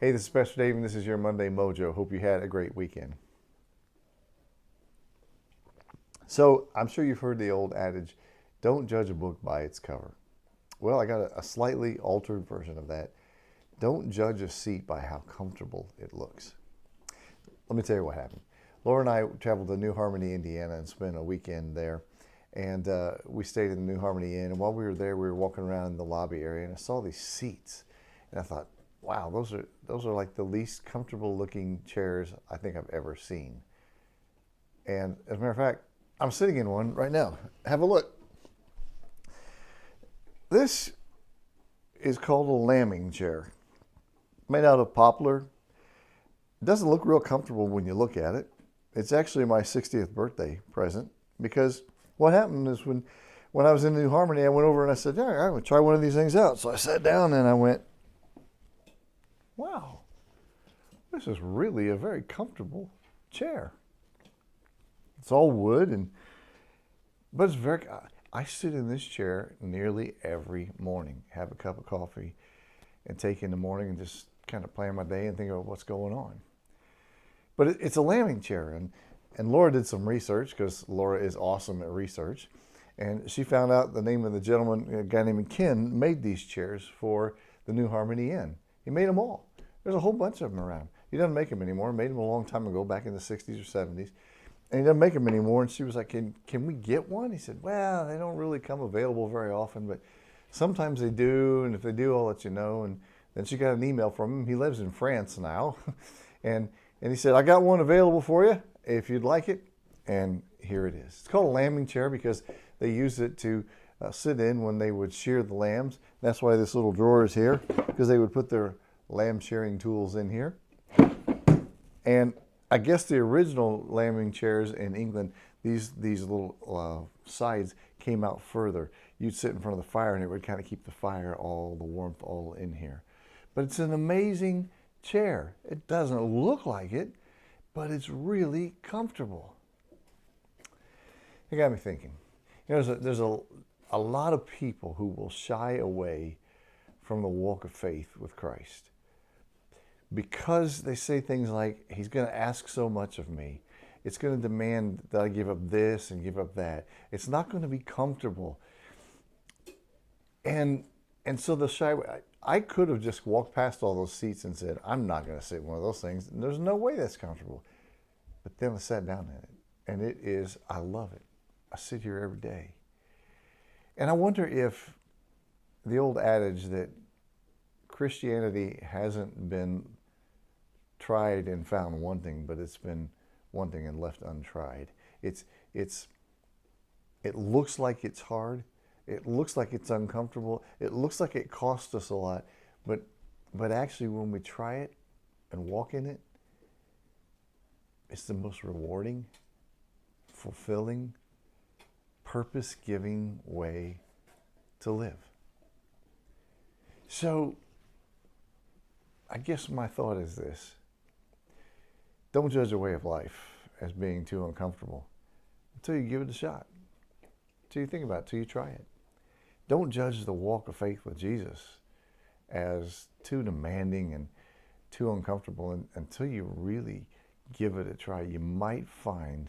Hey, this is Pastor Dave, and this is your Monday Mojo. Hope you had a great weekend. So, I'm sure you've heard the old adage, don't judge a book by its cover. Well, I got a slightly altered version of that. Don't judge a seat by how comfortable it looks. Let me tell you what happened. Laura and I traveled to New Harmony, Indiana, and spent a weekend there. And we stayed in the New Harmony Inn. And while we were there, we were walking around in the lobby area, and I saw these seats. And I thought, wow, those are like the least comfortable looking chairs I think I've ever seen. And as a matter of fact, I'm sitting in one right now. Have a look. This is called a lambing chair, made out of poplar. It doesn't look real comfortable when you look at it. It's actually my 60th birthday present, because what happened is when I was in New Harmony, I went over and I said, yeah, I'm going to try one of these things out. So I sat down and I went, wow, this is really a very comfortable chair. It's all wood, but it's very, I sit in this chair nearly every morning, have a cup of coffee, and take in the morning and just kind of plan my day and think about what's going on. But it's a lambing chair, and Laura did some research, because Laura is awesome at research, and she found out the name of the gentleman, a guy named Ken, made these chairs for the New Harmony Inn. He made them all. There's a whole bunch of them around. He doesn't make them anymore. He made them a long time ago, back in the 60s or 70s. And he doesn't make them anymore. And she was like, can we get one? He said, well, they don't really come available very often, but sometimes they do. And if they do, I'll let you know. And then she got an email from him. He lives in France now. and he said, I got one available for you if you'd like it. And here it is. It's called a lambing chair because they used it to sit in when they would shear the lambs. That's why this little drawer is here, because they would put their lamb shearing tools in here. And I guess the original lambing chairs in England, these little sides came out further. You'd sit in front of the fire and it would kind of keep the fire, all the warmth all in here. But it's an amazing chair. It doesn't look like it, but it's really comfortable. It got me thinking. You know, there's a lot of people who will shy away from the walk of faith with Christ, because they say things like, he's going to ask so much of me. It's going to demand that I give up this and give up that. It's not going to be comfortable. And so the shy away, I could have just walked past all those seats and said, I'm not going to sit in one of those things. There's no way that's comfortable. But then I sat down in it, and it is, I love it. I sit here every day. And I wonder if the old adage that Christianity hasn't been tried and found wanting, but it's been wanting and left untried. It looks like it's hard. It looks like it's uncomfortable. It looks like it costs us a lot. But actually, when we try it and walk in it, it's the most rewarding, fulfilling, purpose-giving way to live. So, I guess my thought is this. Don't judge a way of life as being too uncomfortable until you give it a shot, until you think about it, until you try it. Don't judge the walk of faith with Jesus as too demanding and too uncomfortable until you really give it a try. You might find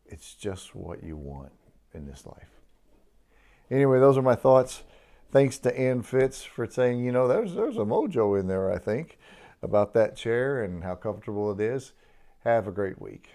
it's just what you want in this life. Anyway, those are my thoughts. Thanks to Ann Fitz for saying, you know, there's a mojo in there, I think, about that chair and how comfortable it is. Have a great week.